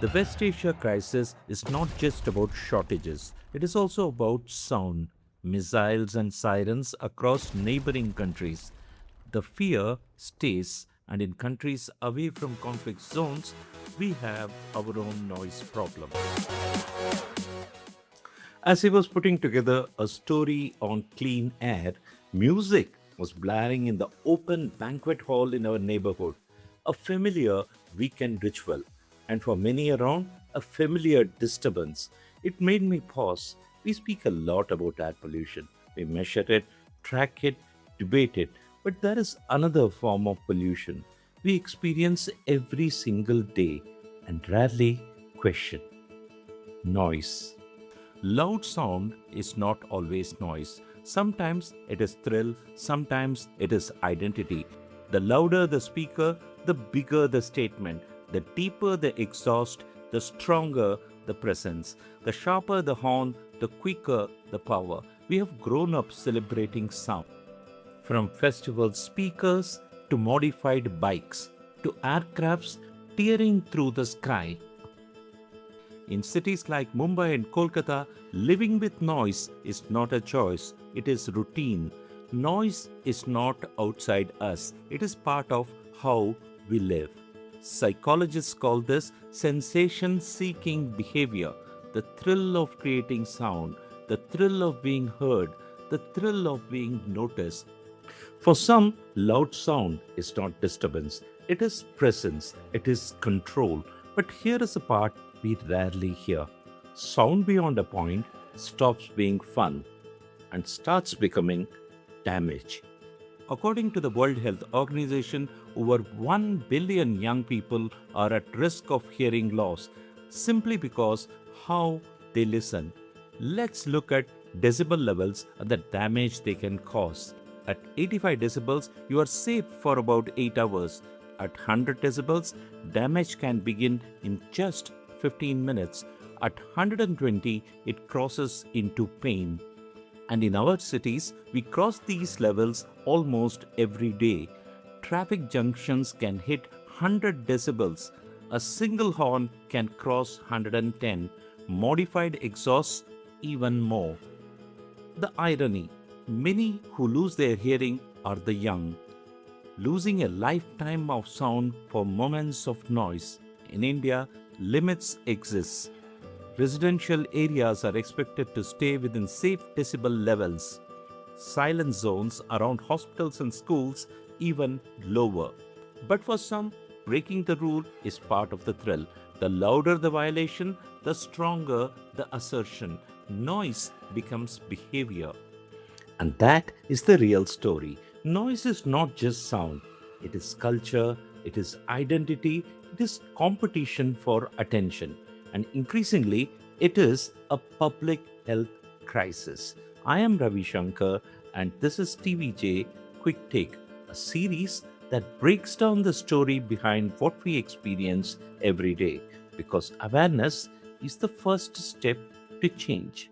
The West Asia crisis is not just about shortages, it is also about sound, missiles, and sirens across neighboring countries. The fear stays, and in countries away from conflict zones, we have our own noise problem. As he was putting together a story on clean air, music was blaring in the open banquet hall in our neighborhood, a familiar weekend ritual, and for many around, a familiar disturbance. It made me pause. We speak a lot about air pollution. We measure it, track it, debate it, but there is another form of pollution we experience every single day and rarely question: noise. Loud sound is not always noise. Sometimes it is thrill, sometimes it is identity. The louder the speaker, the bigger the statement, the deeper the exhaust, the stronger the presence, the sharper the horn, the quicker the power. We have grown up celebrating sound. From festival speakers to modified bikes to aircrafts tearing through the sky. In cities like Mumbai and Kolkata, living with noise is not a choice, it is routine. Noise is not outside us, it is part of how we live. Psychologists call this sensation seeking behavior, the thrill of creating sound, the thrill of being heard, the thrill of being noticed. For some, loud sound is not disturbance, it is presence, it is control. But here is a part we rarely hear: sound beyond a point stops being fun and starts becoming damage. According to the World Health Organization, over 1 billion young people are at risk of hearing loss simply because how they listen. Let's look at decibel levels and the damage they can cause. At 85 decibels, you are safe for about 8 hours. At 100 decibels, damage can begin in just 15 minutes. At 120, it crosses into pain. And in our cities, we cross these levels almost every day. Traffic junctions can hit 100 decibels. A single horn can cross 110. Modified exhausts even more. The irony: many who lose their hearing are the young, losing a lifetime of sound for moments of noise. In India, limits exist. Residential areas are expected to stay within safe decibel levels. Silent zones around hospitals and schools even lower. But for some, breaking the rule is part of the thrill. The louder the violation, the stronger the assertion. Noise becomes behavior. And that is the real story. Noise is not just sound, it is culture, it is identity, it is competition for attention. And increasingly, it is a public health crisis. I am Ravi Shankar, and this is TVJ Quick Take, a series that breaks down the story behind what we experience every day. Because awareness is the first step to change.